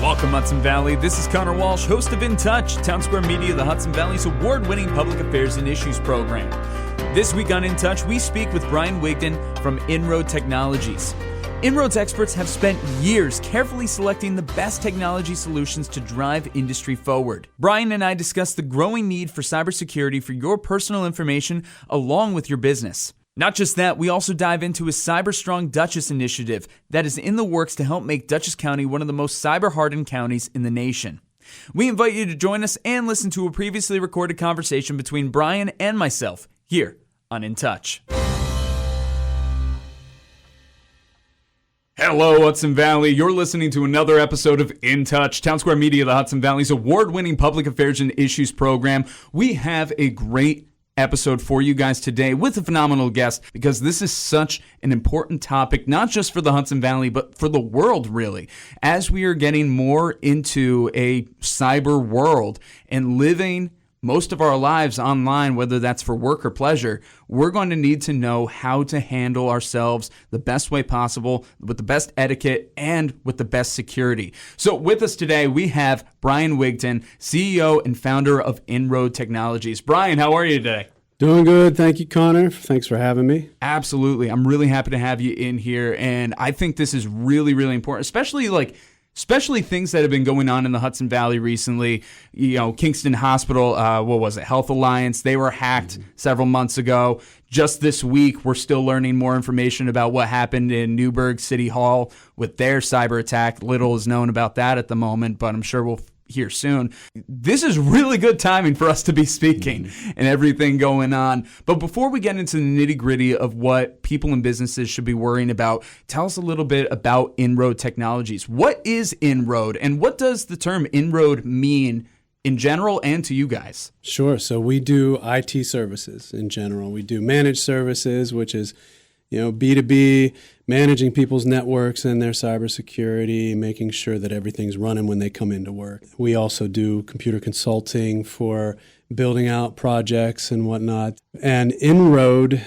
Welcome, Hudson Valley. This is Conor Walsh, host of In Touch, Townsquare Media, the Hudson Valley's award-winning public affairs and issues program. This week on In Touch, we speak with Bryan Wigton from Inroad Technologies. Inroad's experts have spent years carefully selecting the best technology solutions to drive industry forward. Bryan and I discuss the growing need for cybersecurity for your personal information along with your business. Not just that, we also dive into a Cyber Strong Dutchess initiative that is in the works to help make Dutchess County one of the most cyber-hardened counties in the nation. We invite you to join us and listen to a previously recorded conversation between Bryan and myself here on In Touch. Hello, Hudson Valley. You're listening to another episode of In Touch, Townsquare Media, the Hudson Valley's award-winning public affairs and issues program. We have a great episode for you guys today with a phenomenal guest because this is such an important topic, not just for the Hudson Valley, but for the world, really. As we are getting more into a cyber world and living most of our lives online, whether that's for work or pleasure, we're going to need to know how to handle ourselves the best way possible, with the best etiquette, and with the best security. So with us today, we have Bryan Wigton, CEO and founder of Inroad Technologies. Bryan, how are you today? Doing good. Thank you, Conor. Thanks for having me. Absolutely. I'm really happy to have you in here, and I think this is really, really important, especially things that have been going on in the Hudson Valley recently. You know, Kingston Hospital, Health Alliance, they were hacked several months ago. Just this week, we're still learning more information about what happened in Newburgh City Hall with their cyber attack. Little is known about that at the moment, but I'm sure we'll hear soon. This is really good timing for us to be speaking and everything going on. But before we get into the nitty-gritty of what people and businesses should be worrying about, tell us a little bit about Inroad Technologies. What is Inroad, and what does the term Inroad mean in general and to you guys? Sure. So we do IT services in general. We do managed services, which is B2B, managing people's networks and their cybersecurity, making sure that everything's running when they come into work. We also do computer consulting for building out projects and whatnot. And Inroad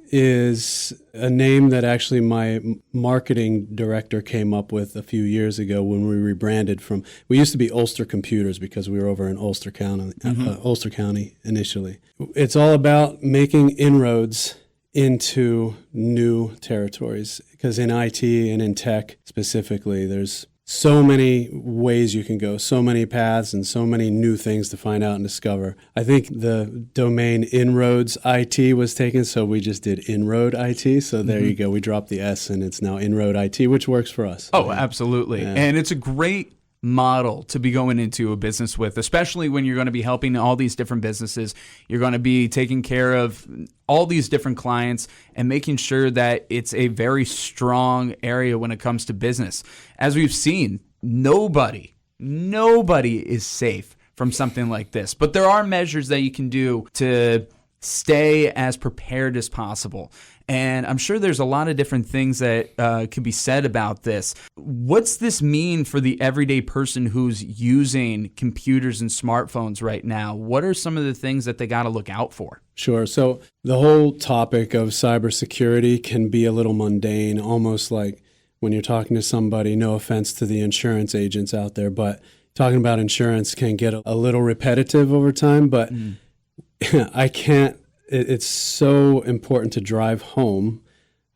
is a name that actually my marketing director came up with a few years ago when we rebranded from, we used to be Ulster Computers because we were over in Ulster County initially. It's all about making inroads into new territories, because in IT and in tech specifically, there's so many ways you can go, so many paths and so many new things to find out and discover. I think the domain Inroads IT was taken, so we just did Inroad IT. So there you go. We dropped the S and it's now Inroad IT, which works for us. Oh, absolutely. Yeah. And it's a great model to be going into a business with, especially when you're going to be helping all these different businesses. You're going to be taking care of all these different clients and making sure that it's a very strong area when it comes to business. As we've seen, nobody is safe from something like this, but there are measures that you can do to stay as prepared as possible. And I'm sure there's a lot of different things that could be said about this. What's this mean for the everyday person who's using computers and smartphones right now? What are some of the things that they got to look out for? Sure. So the whole topic of cybersecurity can be a little mundane, almost like when you're talking to somebody, no offense to the insurance agents out there, but talking about insurance can get a little repetitive over time. But it's so important to drive home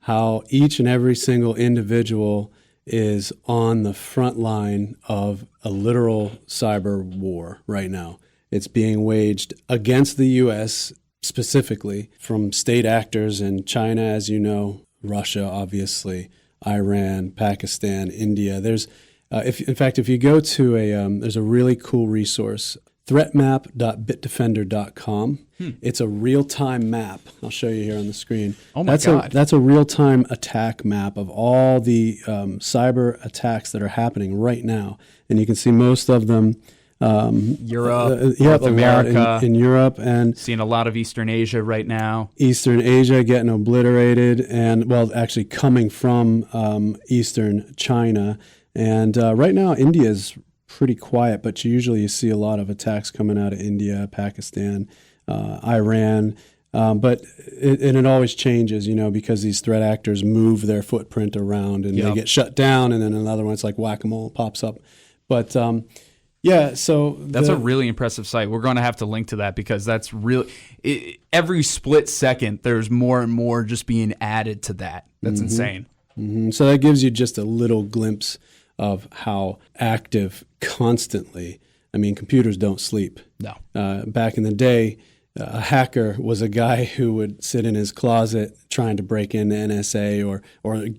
how each and every single individual is on the front line of a literal cyber war right now. It's being waged against the U.S. specifically from state actors in China, as you know, Russia, obviously, Iran, Pakistan, India. There's, if you go to there's a really cool resource, threatmap.bitdefender.com. It's a real-time map. I'll show you here on the screen. Oh my God. That's a real-time attack map of all the cyber attacks that are happening right now. And you can see most of them. Europe, North America. In Europe. And seeing a lot of Eastern Asia right now. Eastern Asia getting obliterated. And, actually coming from Eastern China. And right now, India's pretty quiet, but you see a lot of attacks coming out of India, Pakistan, Iran. But it always changes, because these threat actors move their footprint around and they get shut down, and then another one, it's like whack-a-mole, pops up. But yeah, so that's a really impressive site. We're going to have to link to that because that's really every split second there's more and more just being added to that. That's insane. Mm-hmm. So that gives you just a little glimpse of how active constantly. I mean, computers don't sleep. No. Back in the day, a hacker was a guy who would sit in his closet trying to break into NSA or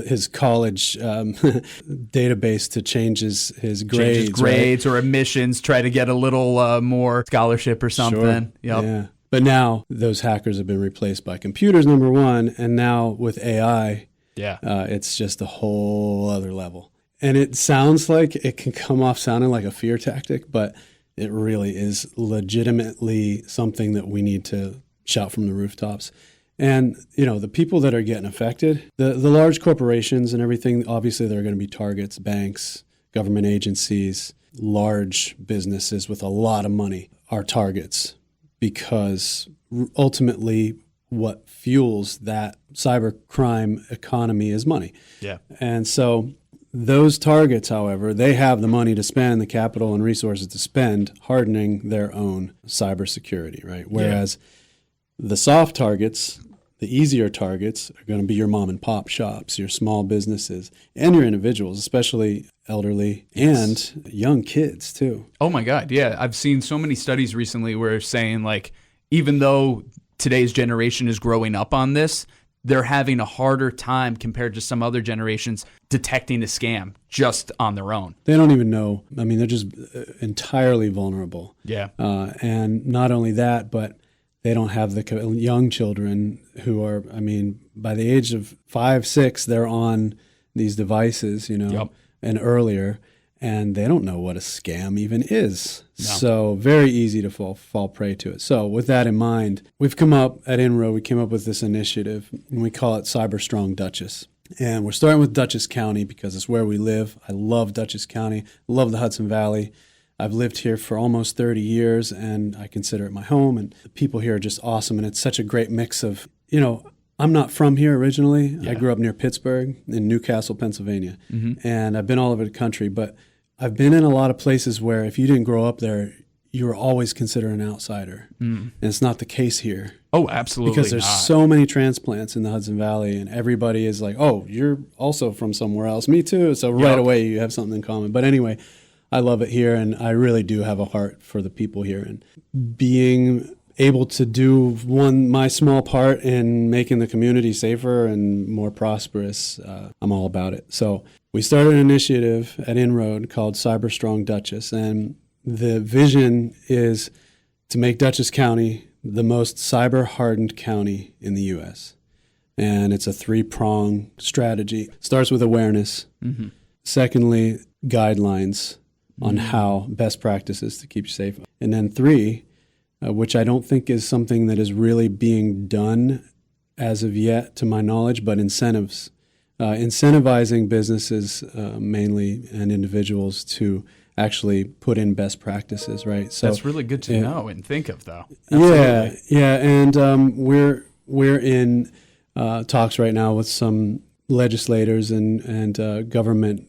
his college database to change his grades. Change his grades, right? Or admissions, try to get a little more scholarship or something. Sure. Yep. Yeah. But now those hackers have been replaced by computers, number one, and now with AI, it's just a whole other level. And it sounds like it can come off sounding like a fear tactic, but it really is legitimately something that we need to shout from the rooftops. And, the people that are getting affected, the large corporations and everything, obviously they're going to be targets, banks, government agencies, large businesses with a lot of money are targets because ultimately what fuels that cybercrime economy is money. Yeah. And so those targets, however, they have the money to spend, the capital and resources to spend hardening their own cybersecurity, right? Whereas the soft targets, the easier targets are going to be your mom and pop shops, your small businesses, and your individuals, especially elderly and young kids too. Oh my God, yeah. I've seen so many studies recently where it's saying like, even though today's generation is growing up on this, they're having a harder time compared to some other generations detecting a scam just on their own. They don't even know. I mean, they're just entirely vulnerable. Yeah. And not only that, but they don't have the young children who are, I mean, by the age of 5, 6, they're on these devices, and earlier, and they don't know what a scam even is. No. So very easy to fall prey to it. So with that in mind, we've come up at Inroad, we came up with this initiative, and we call it Cyber Strong Dutchess. And we're starting with Dutchess County because it's where we live. I love Dutchess County, love the Hudson Valley. I've lived here for almost 30 years, and I consider it my home, and the people here are just awesome, and it's such a great mix of, I'm not from here originally. Yeah. I grew up near Pittsburgh in Newcastle, Pennsylvania, and I've been all over the country, but I've been in a lot of places where if you didn't grow up there, you were always considered an outsider, and it's not the case here. Oh, absolutely Because there's so many transplants in the Hudson Valley, and everybody is like, oh, you're also from somewhere else. Me too. So right away you have something in common. But anyway, I love it here, and I really do have a heart for the people here. And being able to do my small part in making the community safer and more prosperous, I'm all about it. So we started an initiative at Inroad called Cyber Strong Dutchess, and the vision is to make Dutchess County the most cyber-hardened county in the U.S. And it's a 3-prong strategy. Starts with awareness. Secondly, guidelines on how best practices to keep you safe. And then 3, which I don't think is something that is really being done as of yet, to my knowledge, but incentives. Incentivizing businesses mainly and individuals to actually put in best practices, right? So that's really good to know and think of, though. Absolutely. Yeah, and we're in talks right now with some legislators and government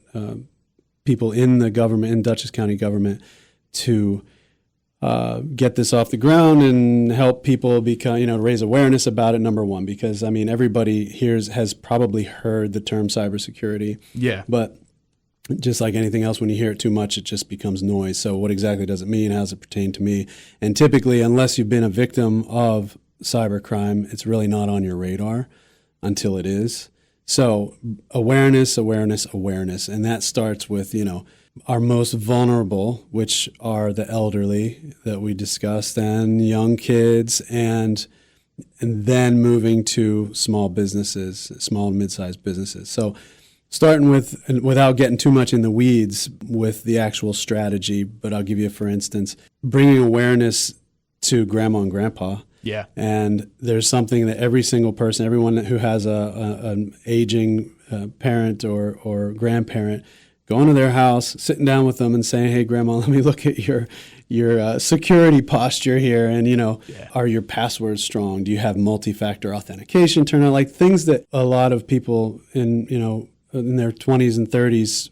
people in the government, in Dutchess County government, to get this off the ground and help people raise awareness about it, number one, because, I mean, everybody here has probably heard the term cybersecurity. Yeah. But just like anything else, when you hear it too much, it just becomes noise. So what exactly does it mean? How does it pertain to me? And typically, unless you've been a victim of cybercrime, it's really not on your radar until it is. So awareness. And that starts with, our most vulnerable, which are the elderly that we discussed, and young kids, and then moving to small businesses, small and mid-sized businesses. So starting with, without getting too much in the weeds with the actual strategy, but I'll give you, for instance, bringing awareness to grandma and grandpa. Yeah. And there's something that every single person, everyone who has an aging parent or grandparent, going to their house, sitting down with them and saying, hey, grandma, let me look at your security posture here. And, are your passwords strong? Do you have multi-factor authentication turned on? Like things that a lot of people in their 20s and 30s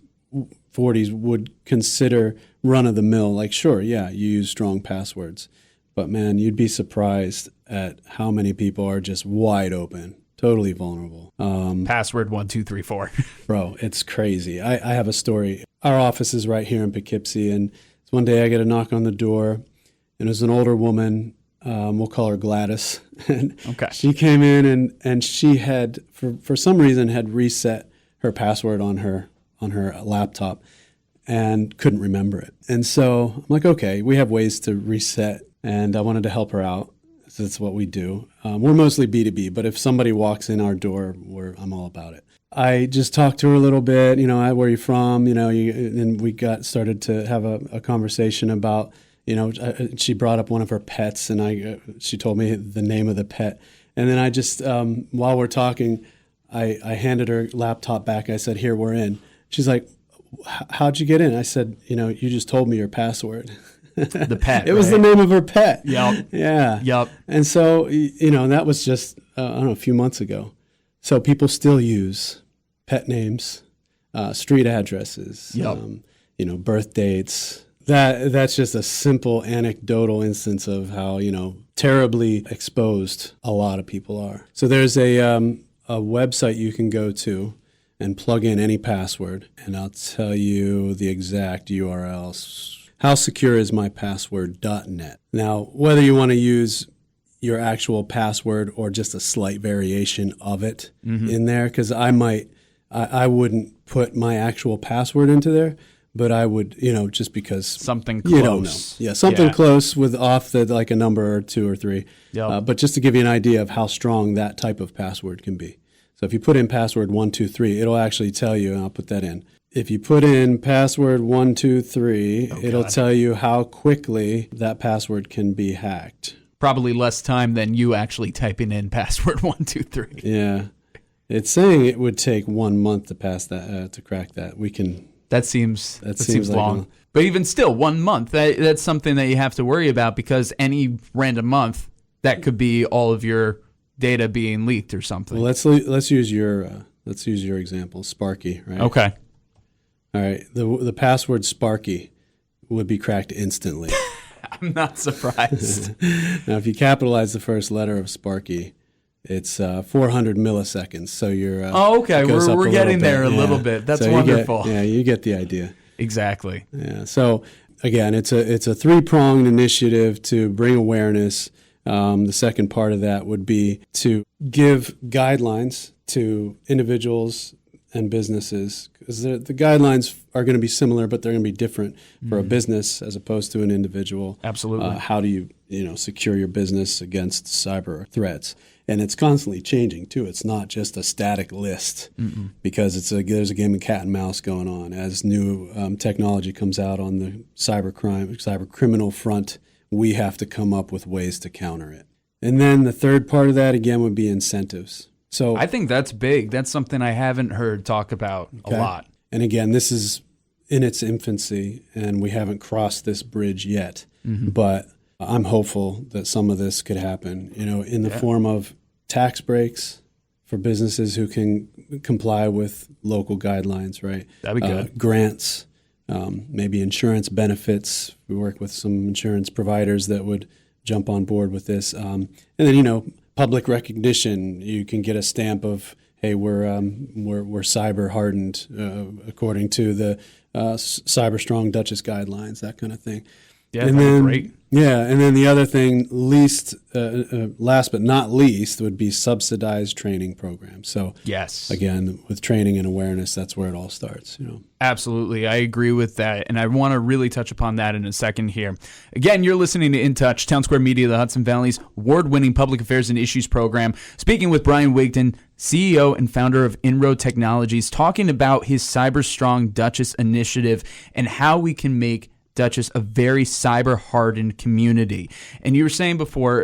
40s would consider run-of-the-mill. Like, sure, yeah, you use strong passwords. But, man, you'd be surprised at how many people are just wide open, totally vulnerable. Password 1234. Bro, it's crazy. I have a story. Our office is right here in Poughkeepsie, and one day I get a knock on the door, and it was an older woman. We'll call her Gladys. And Okay. she came in, and she had, for some reason, had reset her password on her laptop and couldn't remember it. And so I'm like, okay, we have ways to reset, and I wanted to help her out. So that's what we do. We're mostly B2B, but if somebody walks in our door, I'm all about it. I just talked to her a little bit, where are you from? And we started to have a conversation about, she brought up one of her pets, and she told me the name of the pet. And then I just, while we're talking, I handed her laptop back. I said, here, we're in. She's like, how'd you get in? I said, you just told me your password. The pet. It was the name of her pet. Yep. Yeah. Yep. And so, that was just, a few months ago. So people still use pet names, street addresses, birth dates. That's just a simple anecdotal instance of how, terribly exposed a lot of people are. So there's a website you can go to and plug in any password, and I'll tell you the exact URL. howsecureismypassword.net. Now, whether you want to use your actual password or just a slight variation of it in there, because I wouldn't put my actual password into there, but I would, just because something close. You don't know. Yeah, something close with off like a number or two or three. Yep. But just to give you an idea of how strong that type of password can be. So if you put in password 123, it'll actually tell you, and I'll put that in. If you put in password 123, it'll tell you how quickly that password can be hacked. Probably less time than you actually typing in password 123. Yeah. It's saying it would take 1 month to pass that, to crack that. That seems like long. But even still, 1 month, that's something that you have to worry about, because any random month, that could be all of your data being leaked or something. Well, let's use your example, Sparky, right? Okay. All right. The password Sparky would be cracked instantly. I'm not surprised. Now, if you capitalize the first letter of Sparky, it's 400 milliseconds. So you're okay. We're getting there a little bit. That's so wonderful. You get the idea. Exactly. Yeah. So again, it's a three-pronged initiative to bring awareness. The second part of that would be to give guidelines to individuals and businesses, because the guidelines are going to be similar, but they're going to be different for a business as opposed to an individual. Absolutely. How do you secure your business against cyber threats? And it's constantly changing too. It's not just a static list, because there's a game of cat and mouse going on as new technology comes out on the cyber criminal front. We have to come up with ways to counter it. And then the third part of that again would be incentives. So I think that's big. That's something I haven't heard talk about a lot. And again, this is in its infancy, and we haven't crossed this bridge yet. But I'm hopeful that some of this could happen, in the form of tax breaks for businesses who can comply with local guidelines, right? That'd be good. Grants, maybe insurance benefits. We work with some insurance providers that would jump on board with this. And then, public recognition. You can get a stamp of, hey, we're cyber-hardened according to the Cyber Strong Dutchess guidelines, that kind of thing. Yeah, that'd be great. Yeah, and then the other thing, last but not least, would be subsidized training programs. So yes, again, with training and awareness, that's where it all starts. Absolutely, I agree with that, and I want to really touch upon that in a second here. Again, you're listening to In Touch, Townsquare Media, the Hudson Valley's award-winning public affairs and issues program. Speaking with Bryan Wigton, CEO and founder of Inroad Technologies, talking about his Cyber Strong Dutchess initiative and how we can make Dutchess a very cyber-hardened community. And you were saying before,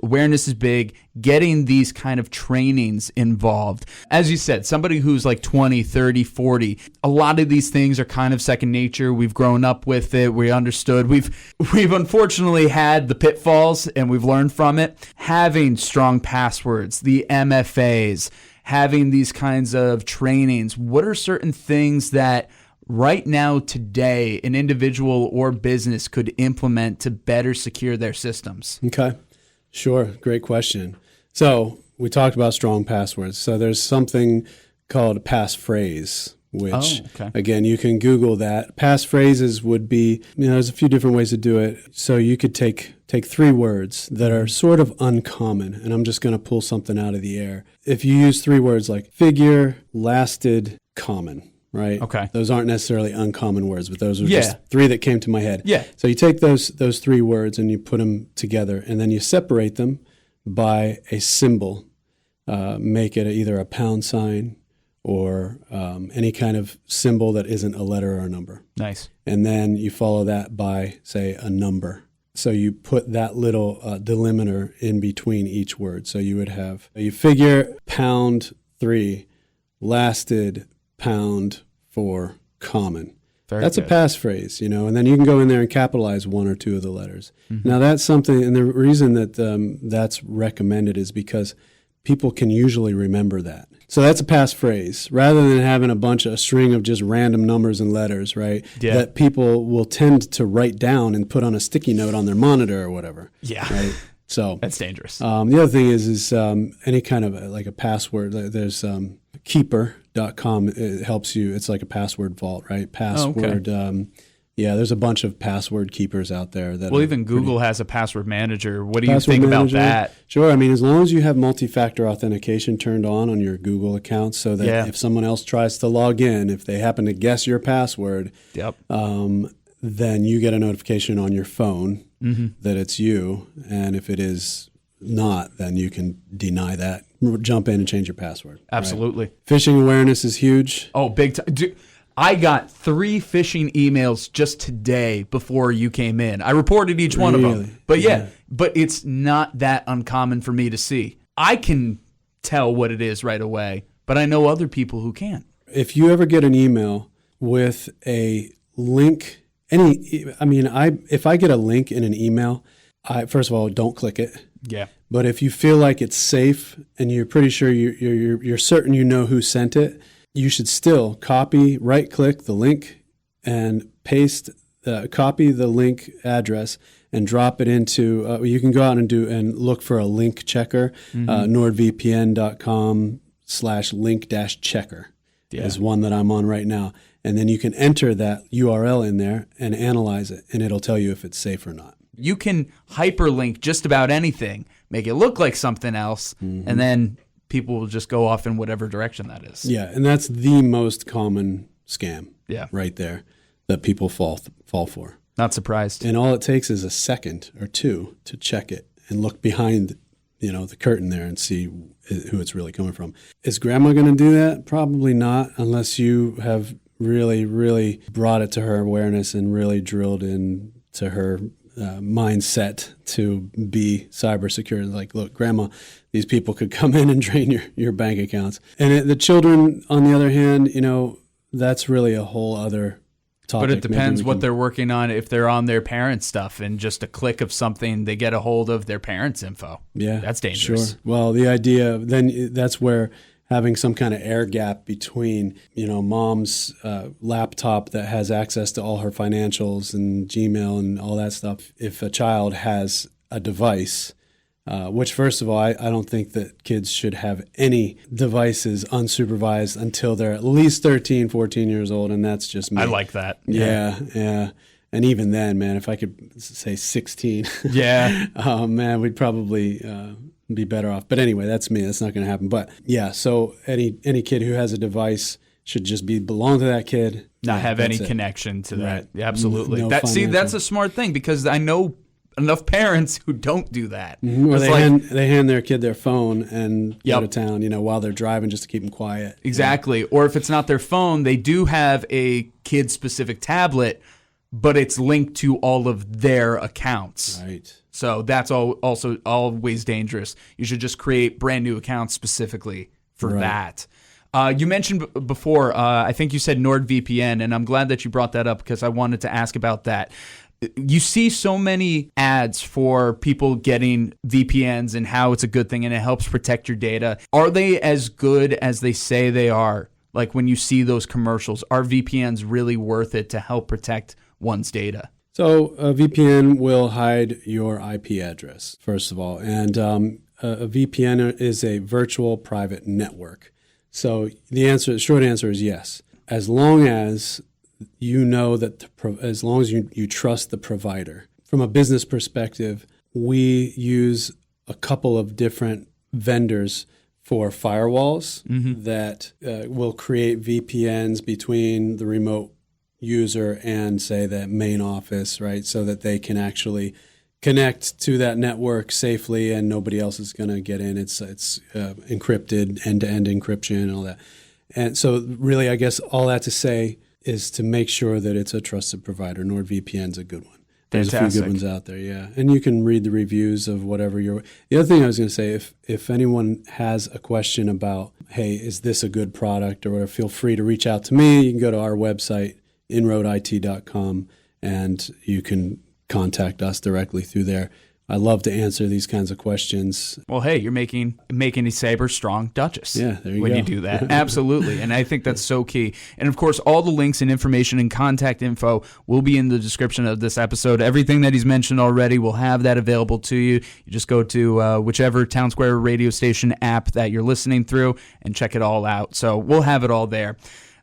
awareness is big, getting these kind of trainings involved. As you said, somebody who's like 20, 30, 40, a lot of these things are kind of second nature. We've grown up with it. We understood. We've unfortunately had the pitfalls, and we've learned from it. Having strong passwords, the MFAs, having these kinds of trainings, what are certain things that right now, today, an individual or business could implement to better secure their systems? Okay. Sure. Great question. So we talked about strong passwords. So there's something called a passphrase, which, again, you can Google that. Passphrases would be, there's a few different ways to do it. So you could take 3 words that are sort of uncommon, and I'm just going to pull something out of the air. If you use 3 words like figure, lasted, common, right? Okay. Those aren't necessarily uncommon words, but those are just 3 that came to my head. Yeah. So you take those 3 words and you put them together, and then you separate them by a symbol. Make it either a pound sign or any kind of symbol that isn't a letter or a number. Nice. And then you follow that by, say, a number. So you put that little delimiter in between each word. So you would have, you figure pound 3, lasted pound 4, common. That's a passphrase, and then you can go in there and capitalize 1 or 2 of the letters. Mm-hmm. Now that's something, and the reason that that's recommended is because people can usually remember that. So that's a passphrase, rather than having a string of just random numbers and letters, right? Yeah. That people will tend to write down and put on a sticky note on their monitor or whatever. Yeah. Right? So that's dangerous. The other thing is any kind of like a password. There's keeper.com. It helps you. It's like a password vault, right? Password. There's a bunch of password keepers out there. Even Google has a password manager. What do you think about that? Sure. I mean, as long as you have multi-factor authentication turned on your Google account, so that if someone else tries to log in, if they happen to guess your password, then you get a notification on your phone that it's you. And if it is not, then you can deny that. Jump in and change your password. Absolutely. Right? Phishing awareness is huge. Oh, big time. I got 3 phishing emails just today before you came in. I reported each one of them. But but it's not that uncommon for me to see. I can tell what it is right away, but I know other people who can't. If you ever get an email with a link, if I get a link in an email, first of all, don't click it. Yeah. But if you feel like it's safe and you're pretty sure you're certain you know who sent it, you should still right-click the link and copy the link address and drop it into, you can go out and look for a link checker, nordvpn.com/link-checker is one that I'm on right now. And then you can enter that URL in there and analyze it, and it'll tell you if it's safe or not. You can hyperlink just about anything, make it look like something else, and then people will just go off in whatever direction that is. Yeah, and that's the most common scam right there that people fall for. Not surprised. And all it takes is a second or 2 to check it and look behind the curtain there and see who it's really coming from. Is grandma going to do that? Probably not, unless you have really, really brought it to her awareness and really drilled into her mindset to be cyber secure. Like, look, grandma, these people could come in and drain your bank accounts. And the children, on the other hand, that's really a whole other topic. But it depends what they're working on. If they're on their parents' stuff and just a click of something, they get a hold of their parents' info. Yeah, that's dangerous. Sure. Well, the idea then that's where having some kind of air gap between, mom's laptop that has access to all her financials and Gmail and all that stuff. If a child has a device, which first of all, I don't think that kids should have any devices unsupervised until they're at least 13, 14 years old. And that's just me. I like that. Yeah. And even then, man, if I could say 16, man, we'd probably be better off. But anyway, that's me. That's not going to happen. But yeah, so any kid who has a device should just belong to that kid. Not have any connection to that. Right. Yeah, absolutely. No that's a smart thing, because I know enough parents who don't do that. Mm-hmm. Or they hand their kid their phone and go to town, while they're driving, just to keep them quiet. Exactly. Or if it's not their phone, they do have a kid-specific tablet, but it's linked to all of their accounts. Right. So that's also always dangerous. You should just create brand new accounts specifically for that. You mentioned before, I think you said NordVPN, and I'm glad that you brought that up because I wanted to ask about that. You see so many ads for people getting VPNs and how it's a good thing and it helps protect your data. Are they as good as they say they are? Like when you see those commercials, are VPNs really worth it to help protect one's data? So a VPN will hide your IP address, first of all. And a VPN is a virtual private network. So the short answer is yes. As long as you know that, as long as you trust the provider. From a business perspective, we use a couple of different vendors for firewalls that will create VPNs between the remote user and, say, that main office, right? So that they can actually connect to that network safely and nobody else is going to get in. It's encrypted, end-to-end encryption and all that. And so really, I guess all that to say is to make sure that it's a trusted provider. NordVPN's a good one. There's a few good ones out there, yeah. And you can read the reviews of whatever you're... The other thing I was going to say, if anyone has a question about, hey, is this a good product or whatever, feel free to reach out to me. You can go to our website, inroadit.com, and you can contact us directly through there. I love to answer these kinds of questions. Well, hey, you're making a Cyber Strong Dutchess. Yeah, there you go. When you do that. Absolutely. And I think that's so key. And of course, all the links and information and contact info will be in the description of this episode. Everything that he's mentioned already, we'll have that available to you. You just go to whichever Townsquare radio station app that you're listening through and check it all out. So we'll have it all there.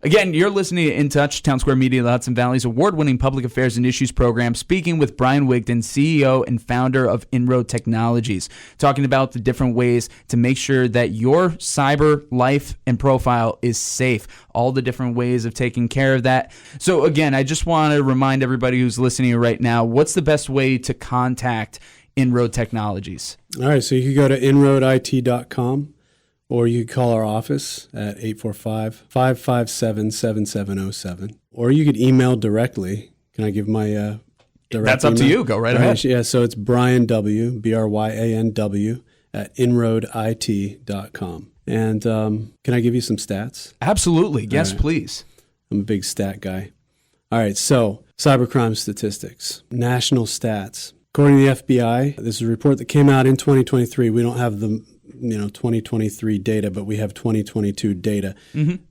Again, you're listening to In Touch, Townsquare Media, the Hudson Valley's award-winning public affairs and issues program, speaking with Bryan Wigton, CEO and founder of Inroad Technologies, talking about the different ways to make sure that your cyber life and profile is safe, all the different ways of taking care of that. So again, I just want to remind everybody who's listening right now, what's the best way to contact Inroad Technologies? All right, so you can go to inroadit.com. Or you can call our office at 845-557-7707. Or you could email directly. Can I give my direct That's up email? to you. Go right ahead. Yeah, so it's Bryan W, BRYANW, at inroadit.com. And can I give you some stats? Absolutely. Yes, right. Please. I'm a big stat guy. All right, so cybercrime statistics, national stats. According to the FBI, this is a report that came out in 2023. We don't have the 2023 data, but we have 2022 data.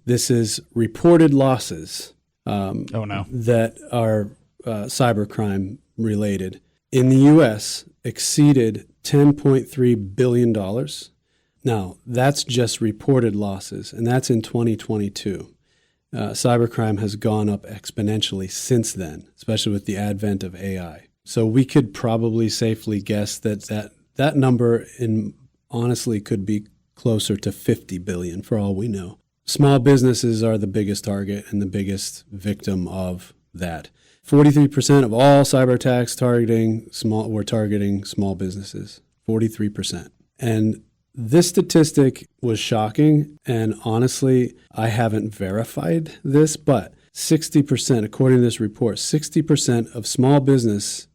This is reported losses that are cybercrime related. In the U.S., exceeded $10.3 billion. Now, that's just reported losses, and that's in 2022. Cybercrime has gone up exponentially since then, especially with the advent of AI. So we could probably safely guess that number honestly could be closer to 50 billion for all we know. Small businesses are the biggest target and the biggest victim of that. 43% of all cyber attacks were targeting small businesses. 43%. And this statistic was shocking, and honestly, I haven't verified this, but 60%, according to this report, 60% of small businesses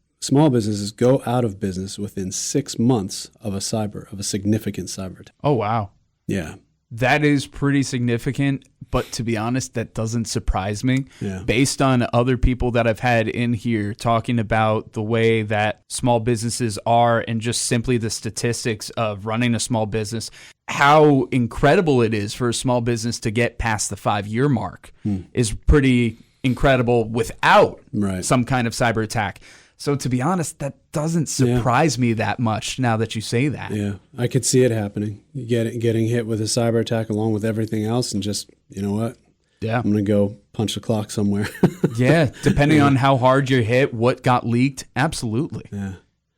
go out of business within 6 months of a significant cyber attack. Oh, wow. Yeah. That is pretty significant, but to be honest, that doesn't surprise me. Yeah. Based on other people that I've had in here talking about the way that small businesses are and just simply the statistics of running a small business, how incredible it is for a small business to get past the 5-year mark is pretty incredible without some kind of cyber attack. So to be honest, that doesn't surprise me that much now that you say that. Yeah, I could see it happening. Getting hit with a cyber attack along with everything else and just, you know what? Yeah. I'm going to go punch the clock somewhere. Yeah, depending on how hard you're hit, what got leaked. Absolutely. Yeah.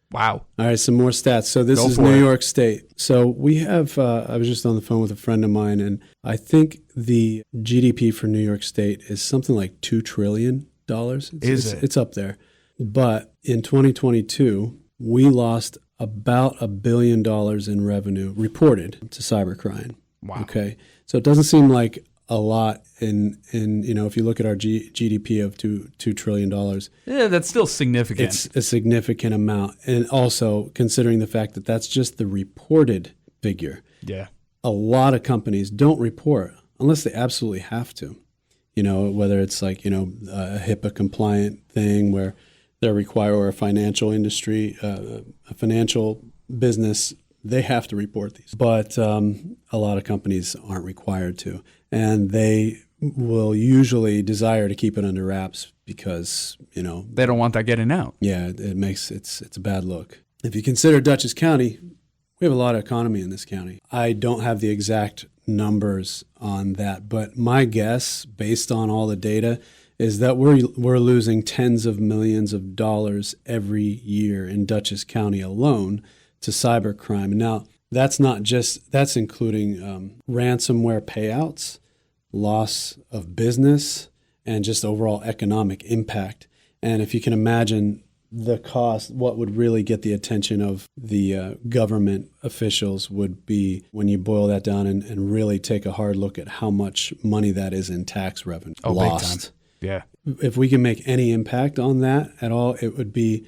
Wow. All right, some more stats. So this is New York State. So we have, I was just on the phone with a friend of mine, and I think the GDP for New York State is something like $2 trillion. It's up there. But in 2022, we lost about $1 billion in revenue reported to cybercrime. Wow. Okay. So it doesn't seem like a lot in if you look at our GDP of $2 trillion. Yeah, that's still significant. It's a significant amount. And also considering the fact that that's just the reported figure. Yeah. A lot of companies don't report unless they absolutely have to. Whether it's like, a HIPAA compliant thing where they're required, or a financial industry, a financial business, they have to report these. But a lot of companies aren't required to. and they will usually desire to keep it under wraps because, they don't want that getting out. Yeah, it's a bad look. If you consider Dutchess County, we have a lot of economy in this county. I don't have the exact numbers on that, but my guess, based on all the data, is that we're losing tens of millions of dollars every year in Dutchess County alone to cybercrime. Now, that's including ransomware payouts, loss of business, and just overall economic impact. And if you can imagine the cost, what would really get the attention of the government officials would be when you boil that down and really take a hard look at how much money that is in tax revenue lost. Big time. Yeah. If we can make any impact on that at all, it would be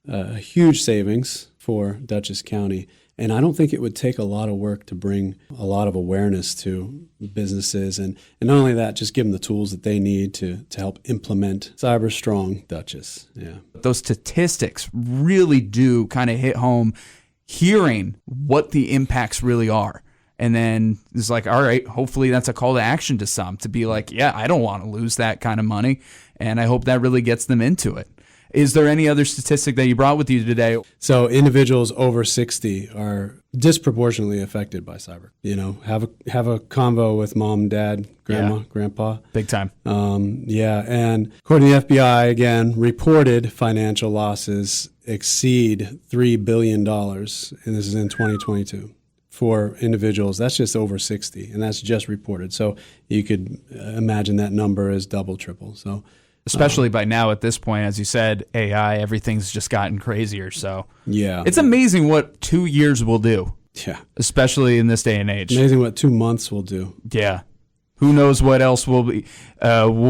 a huge savings for Dutchess County. And I don't think it would take a lot of work to bring a lot of awareness to businesses. And not only that, just give them the tools that they need to help implement Cyber Strong Dutchess. Yeah. Those statistics really do kind of hit home, hearing what the impacts really are. And then it's like, all right, hopefully that's a call to action to some to be like, yeah, I don't want to lose that kind of money. And I hope that really gets them into it. Is there any other statistic that you brought with you today? So individuals over 60 are disproportionately affected by cyber. Have a convo with mom, dad, grandma, grandpa. Big time. And according to the FBI, again, reported financial losses exceed $3 billion, and this is in 2022. For individuals, that's just over 60, and that's just reported. So you could imagine that number is double, triple. So. Especially by now at this point, as you said, AI, everything's just gotten crazier. So yeah, it's amazing what 2 years will do. Yeah. Especially in this day and age. Amazing what 2 months will do. Yeah. Who knows what else we'll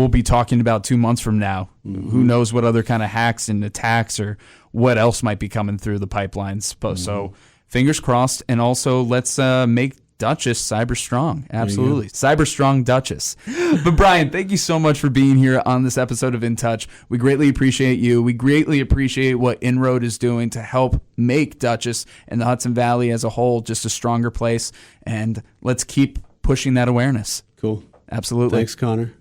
be talking about 2 months from now. Mm-hmm. Who knows what other kind of hacks and attacks or what else might be coming through the pipelines. Mm-hmm. So fingers crossed. And also let's make Dutchess Cyber Strong. Absolutely. Cyber Strong Dutchess. But Bryan, thank you so much for being here on this episode of In Touch. We greatly appreciate you. We greatly appreciate what Inroad is doing to help make Dutchess and the Hudson Valley as a whole just a stronger place. And let's keep pushing that awareness. Cool. Absolutely. Thanks, Conor.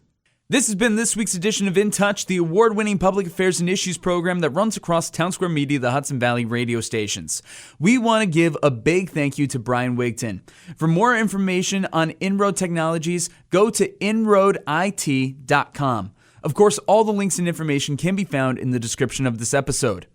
This has been this week's edition of In Touch, the award-winning public affairs and issues program that runs across Townsquare Media, the Hudson Valley radio stations. We want to give a big thank you to Bryan Wigton. For more information on Inroad Technologies, go to inroadit.com. Of course, all the links and information can be found in the description of this episode.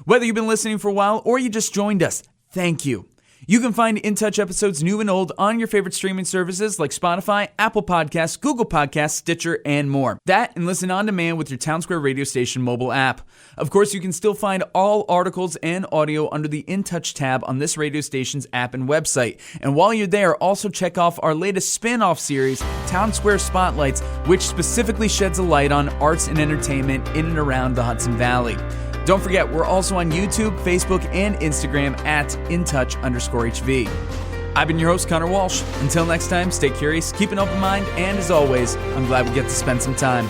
Whether you've been listening for a while or you just joined us, thank you. You can find In Touch episodes new and old on your favorite streaming services like Spotify, Apple Podcasts, Google Podcasts, Stitcher, and more. That and listen on demand with your Townsquare radio station mobile app. Of course, you can still find all articles and audio under the In Touch tab on this radio station's app and website. And while you're there, also check off our latest spin-off series, Townsquare Spotlights, which specifically sheds a light on arts and entertainment in and around the Hudson Valley. Don't forget, we're also on YouTube, Facebook, and Instagram at InTouch_HV. I've been your host, Conor Walsh. Until next time, stay curious, keep an open mind, and as always, I'm glad we get to spend some time.